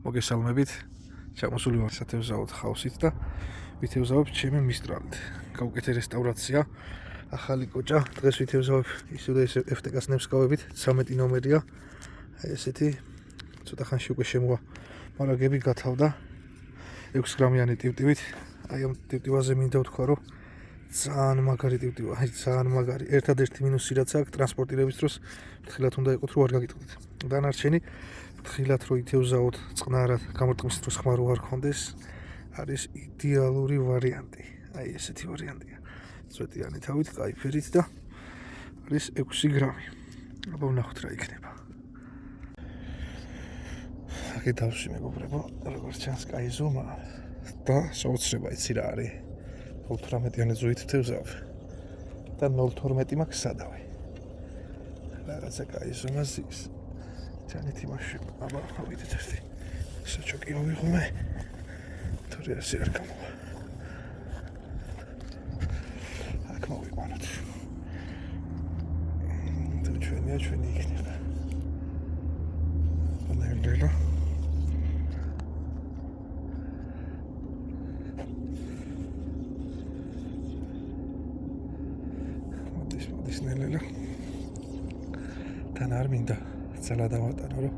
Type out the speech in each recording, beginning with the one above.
მოგესალმებით. Ჩამოსული ვარ სათევზაოდ ხავსით და ვითევზავებ ჩემი მისტრალით. გავუკეთე რესტავრაცია, ახალი კოჭა. დღეს ვითევზავებ ისე FTK-ს ნებსკავებით, 13 ნომერია. ესეთი ცოტა ხანში უკვე შემოვა მარაგები გათავდა 6 გრამიანი ტივტივით. აი ამ ტივტივაზე მინდა ვთქვა, რომ ძალიან მაგარი ტივტივა, ძალიან მაგარი. ერთადერთი მინუსი რაც აქვს ტრანსპორტირების დროს, ფრთხილად უნდა იყოთ, რომ არ გაგიტყდეთ. დანარჩენი ფრთხილად რო ითევზაოთ წყნარად, გამორტყმის დროს ხმა რო არ გქონდეს, არის იდეალური ვარიანტი. აი ესეთი ვარიანტია. წვეტიანი თავით, კაი ფერით და არის 6 გრამი. აბა ვნახოთ რა იქნება. აქ დავსვი მეგობრებო, როგორც ჩანს, კაი ზომა და შეუცვლება იცი რა არის. 0.18-იანი ზույით ვთევზავ და 0.12 მაქვს სადავე. რაღაცა კაი ზომა ზის. ჯანით იმაშება. აბა ავიდეთ ერთი. საჩოკი ავიღიმე. თორე ასე არ გამოვა. აქ მოვიყვანოთ. თუ ჩვენი იქნება. ნელ-ნელა. მოდის ნელ-ნელა. თან არ მინდა ძალა დავატანო, რომ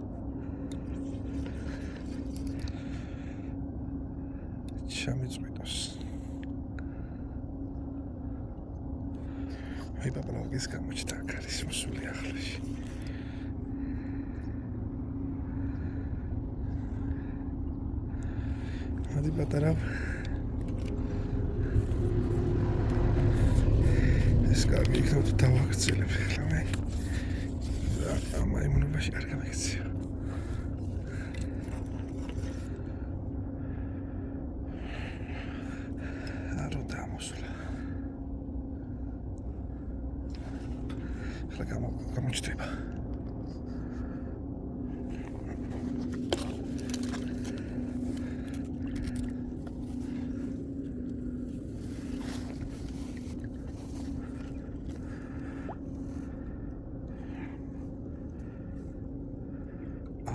ჩამიწვიდოს. აი ბაბალოგის გამოჩნდა აქ არის მოსული ახლაში. მოდი პატარა ეს კარგი იქნებ თუ დავაგრძელებ ახლა მე. ამ აიმუნობაში არ გამიქცია. არო დამოსულა. ახლა გამოჩნდება.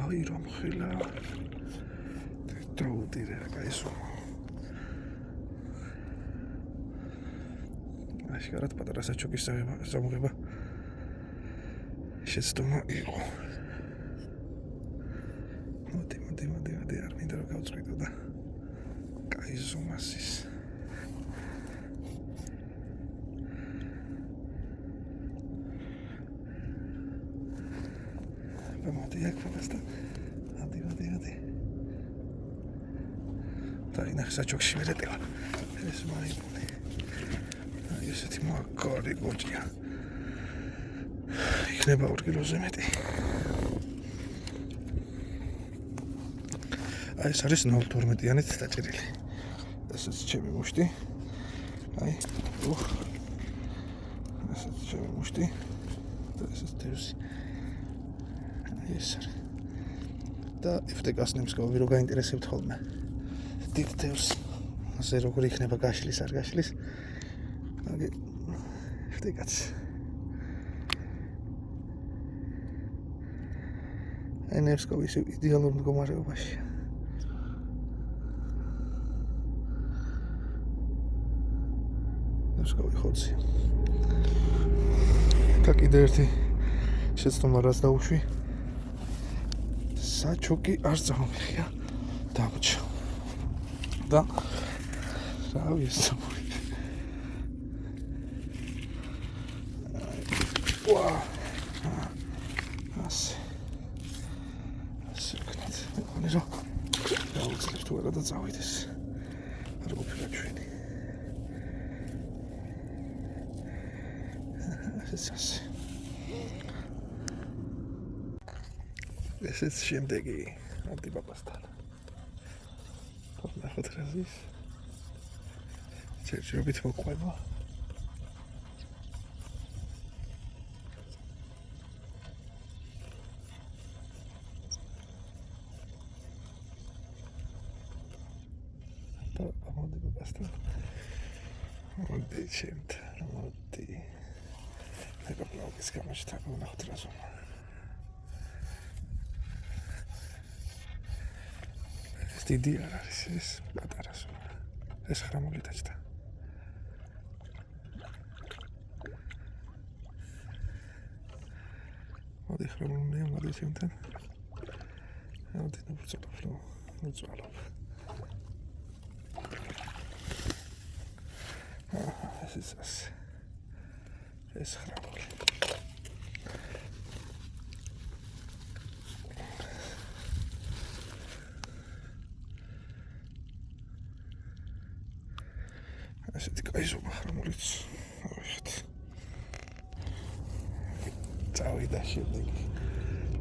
აი რომ ხილა დაუდირე რა გაისო. აშკარად პატარა საჩოკის სამოგება შეცდომა იყო. მოდი არ მინდა რომ გავწყვიტო და კაი ზომასის. მოდი აქ ფასტა. ადი. დაინახე საჩოქში ვერეტევა. ეს მაიმუნი. აი ესეთი მაგარი კოჭია. იქნება 2 კილოზე მეტი. აი ეს არის 0.12-იანით დაჭერილი. ესეც ჩემი მუშტი. აი, ესეც ჩემი მუშტი. და ესეც თევზი. ეს არის. და FTK-ს ნებსკავები რო გაინტერესებთ ხოლმე. დიდ თევზს. ასე როგორ იქნება გაშლის, არ გაშლის. აგი FTK-ს. აი ნებსკავის იდეალურ მდგომარეობაში. ნებსკავი ხოცი. და კიდე ერთი შეცდომა რაც დაუშვი. საჩოკი არ წამომიხია დამჭა და რავი ეს სამური ასე ვქნით მეგონი რომ დავუძლებ თუ არა და წავიდეს არ ყოფილა ჩვენი ასე ესეც შემდეგი არდი პაპასთან. ნახოთ რა ზის. ჯერჯერობით მოყვება. მოდი პაპასთან. მოდი ჩემთან, მოდი. ნაკაპლაუგის გამოჩნდა, ნახოთ რა ზომა. დიდი არ არის ეს პატარა ზომა. ეს ხრამული დაჭდა. მოდი ხრამულია, მოდი ჩემთან. მოდი ნუწალობ. ეს ხრამული. ასეთი კაი ზომა ხრამულიც. ავიღეთ. წავიდა შედეგი.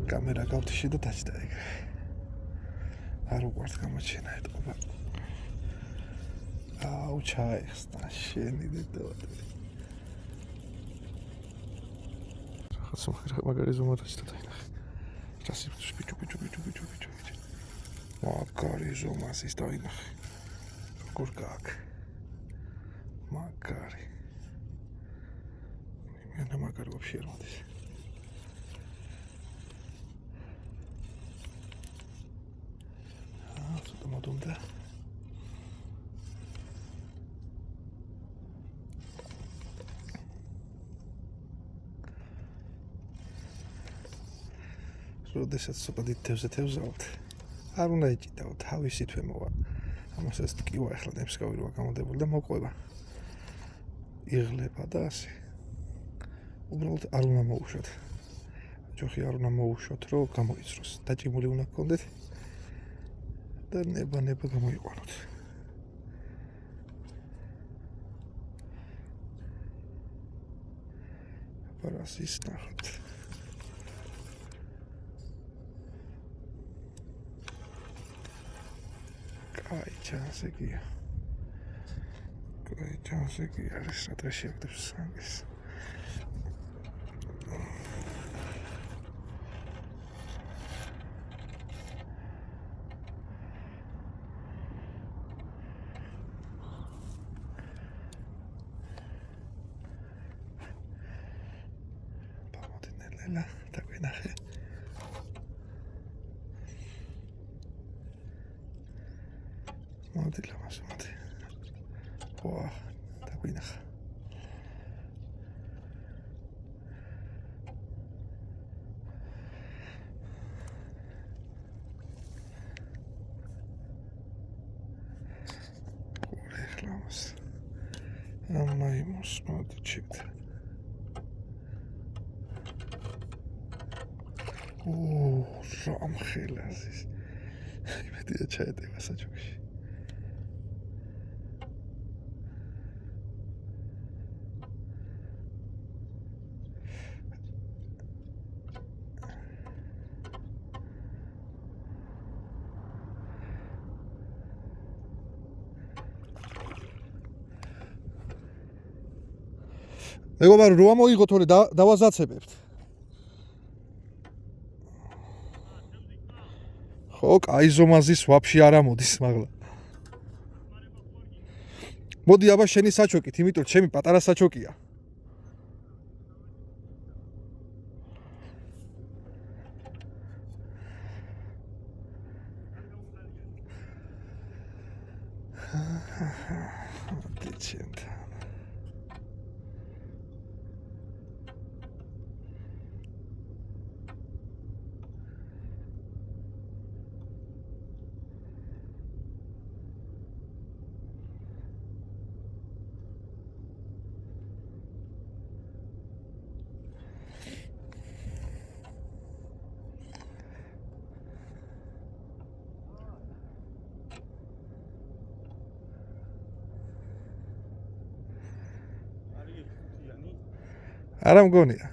კამერა გავთიშე და დაჭდა ეგრე. არ უყვართ გამოჩენა ეტყობა. აუ ჩაიხსნა შენი დედოდი. რაღაცა მაგარი ზომა დაჭდა დაინახე. რასი ბიჭო. მაგარი ზომას ის დაინახე. როგორ გააკ. მაგარი. მე მაგარი ვაფშე არ მოდის. ცოტა მოდუნდა. როდესაც სოფა დიდ თევზე თევზავთ, არ უნდა ეჭიდაო, თავისი თვემოვა. ამასაც ტკივა ახლა ნებსკავი როა გამოდებული და მოყვება. იღლება და ასე. უბრალოდ არ უნდა მოუშვათ. ჯოხი არ უნდა მოუშვათ, რომ გამოიწროს. დაჭიმული უნდა გქონდეთ და ნება გამოიყვანოთ. პარასის ნახოთ. კაი ჩანსეგია. არის რა შეგვდებს სანგეს. პამოდინელა დაგვინახე. მოდი ლამაზ მოდი. ვა დაგვინახა. ლამაზ. ამაიმოს მოდი ჩიქდა. რამხელაზის. იმედია ჩაეტევა საჩუქში. მეგობარ რო ამოიღო თორე დავაზაცებებთ. ხო, კაი ზომაზის ვაფშე არ ამოდის მაგლა. მოდი აბა შენი საჩოკით, იმიტომ რომ ჩემი პატარა საჩოკია. დიჩენდა. არა მგონია.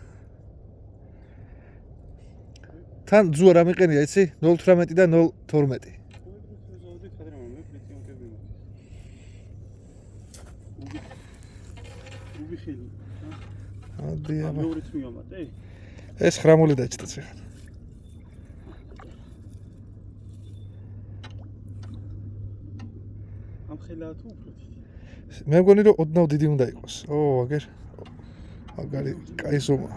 თან ძუ არ ამიყენია, იცი? 0.18 და 0.12. ადი აბა. ეს ხრამული დაჭდა ცეხა. ამ ხელაა თუ უფრო? მე მგონი რომ ოდნავ დიდი უნდა იყოს. აგერ აგარი კაი ზომა.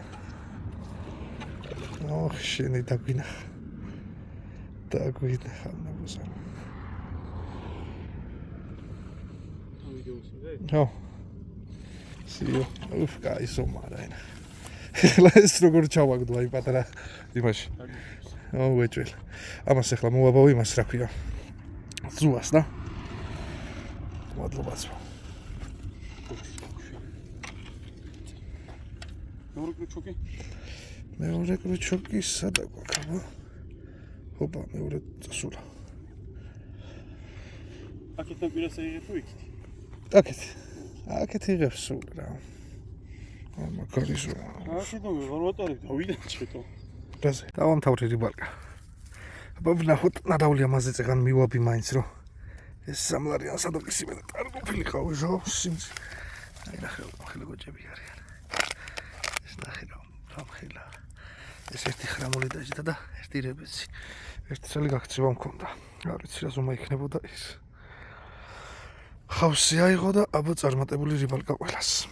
შენი დაგვინახა. ნაბოზარ. ხო. სიო, უფ, კაი სომარა ენა. ეხლა ეს როგორ ჩავაგდო აი პატარა იმაში. ვეჭველი. ამას ეხლა მოვაბავ იმას რა ქვია. ზუას და მადლობაც. მეორე კრუჩოკი სადა გვაქვს? ოპა, მეორე წასულა. აქეთან პირას აიღე თუ იქით? აქეთ იღებს სულ რა. მაგარი ზურა. აქედან ვეღარ დავიდან ჩეტო. რაზე? დავამთავრე რიბალკა. აბა ვნახოთ ნადავლია მასზე წეგან მივაბი მაინც რომ ეს სამლარიან სადოკისი მე კარგოფილი ყავი ჟო სიმს. აი ნახე ხელი გოჭები არიან. ეს ნახე რომ ხელა. ეს ერთი ხრამული დაჭდა და ერთი რებეცი. ერთი წელი გაქცევა მქონდა. არ ვიცი რა ზომა იქნებოდა ის. ხავსი აიღო და აბა წარმატებული რიბალკა ყველას.